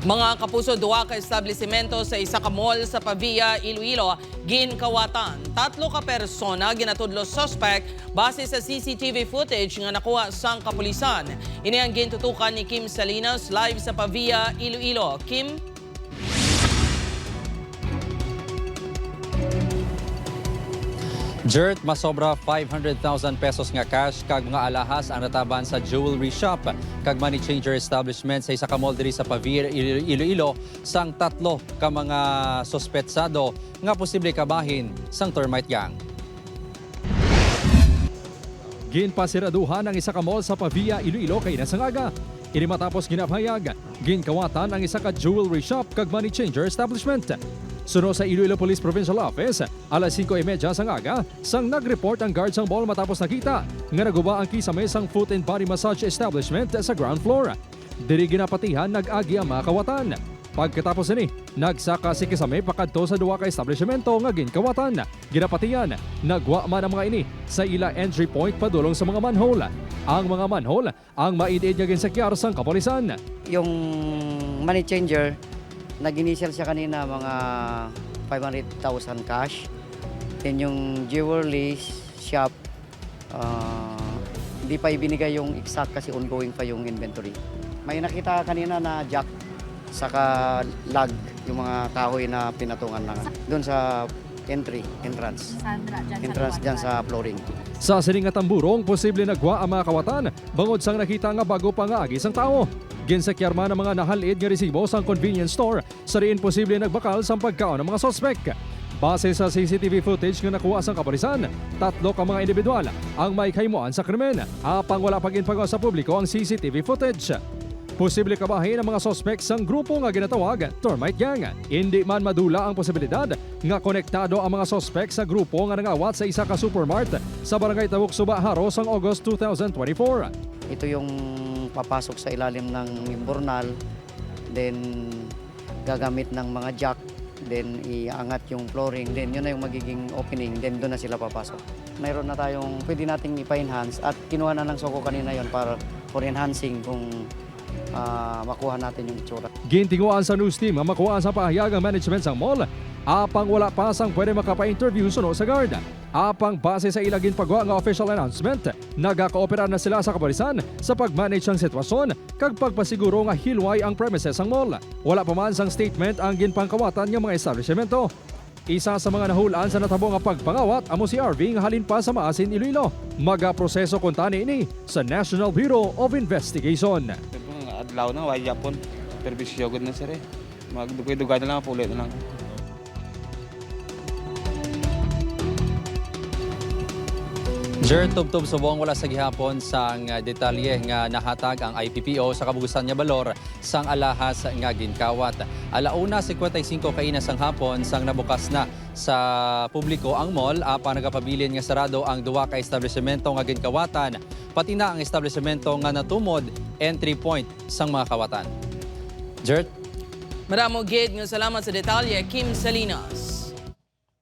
Mga kapuso, duwa ka establishmento sa isa ka mall sa Pavia, Iloilo, ginkawatan. 3 ka persona ginatudlo suspect base sa CCTV footage nga nakuha sang kapulisan. Ini ang gintutukan ni Kim Salinas live sa Pavia, Iloilo. Kim? Jert, masobra 500,000 pesos nga cash kag mga alahas ang nataban sa jewelry shop kag money changer establishment sa isa ka mall diri sa Pavia, Iloilo sang 3 ka mga sospetsado nga posible kabahin sang termite gang. Ginpasiraduhan ang isa ka mall sa Pavia, Iloilo kay nasangaga. Ini matapos ginapahayag, ginkawatan ang isa ka jewelry shop kag money changer establishment. Suno sa Iloilo Police Provincial Office, alas 5:30 sang aga, sang nag-report ang guard sang mall matapos nakita nga naguba ang kisame sang foot and body massage establishment sa ground floor. Diri ginapatihan nag-agi ang mga kawatan. Pagkatapos ni, nagsaka si kisame pakadto sa duwa ka establishmento nga ginkawatan. Ginapatihan, nagwa man ang mga ini sa ila entry point padulong sa mga manhole. Ang mga manhole ang maidid nga ginsakyar sang kapulisan. Yung money changer, nag-initial siya kanina mga 500,000 cash. Then yung jewelry shop, hindi pa ibinigay yung exact kasi ongoing pa yung inventory. May nakita kanina na jack, saka lag, yung mga kahoy na pinatungan na doon sa entrance dyan sa flooring. Sa sining nga tamburong, posible nagwa ang mga kawatan bangod sang nakita nga bago pa nga agi sang tao. Ginsakyar man ang mga nahalid nga resibo sang convenience store sa riin posible nagbakal sa pagkaon ng mga sospek. Base sa CCTV footage nga nakuha sang kapulisan, 3 ka mga individual ang may kaymuan sa krimen. Apang wala pag-inpagaw sa publiko ang CCTV footage. Posible kabahin ang mga sospek sang grupo nga ginatawag termite gang. Hindi man madula ang posibilidad nga konektado ang mga sospek sa grupo nga nangawat sa isa ka supermart sa barangay Tawok Suba, Haro sang August 2024. Ito yung papasok sa ilalim ng imbornal, then gagamit ng mga jack, then iangat yung flooring, then yun na yung magiging opening, then doon na sila papasok. Mayroon na tayong pwede nating ipa-enhance at kinuha na ng Soko kanina yon para for enhancing kung makuha natin yung itsura. Gintinguan sa news team ang makuha sa pahayag ang management sang mall. Apang wala pa sang pwede makapa-interview suno sa guard. Apang base sa ilagin pagwa nga official announcement, nagaka-opera na sila sa kapulisan sa pag-manage ang sitwasyon kag pagpasiguro nga hilway ang premises ang mall. Wala pa man sang statement ang ginpangkawatan ng mga establishmento. Isa sa mga nahulaan sa natabo nga pagpangawat amo si RV nga halin pa sa Maasin, Iloilo. Magaproseso kuntani ini sa National Bureau of Investigation. Adlaw na, why Japon. Perbisyo gud na sir eh. Magdugay-dugay na lang, pulit na lang. Jert, tubtob subong wala sa gihapon sang detalye nga nahatag ang IPPO sa kabugusan nga balor sang alahas nga ginkawat. Alauna 55 kaina sang hapon sang nabukas na sa publiko ang mall apan nagapabilin nga sarado ang duwa ka establishmento nga ginkawatan pati na ang establishmento nga natumod entry point sang mga kawatan. Jert? Maramo gid nga salamat sa detalye, Kim Salinas.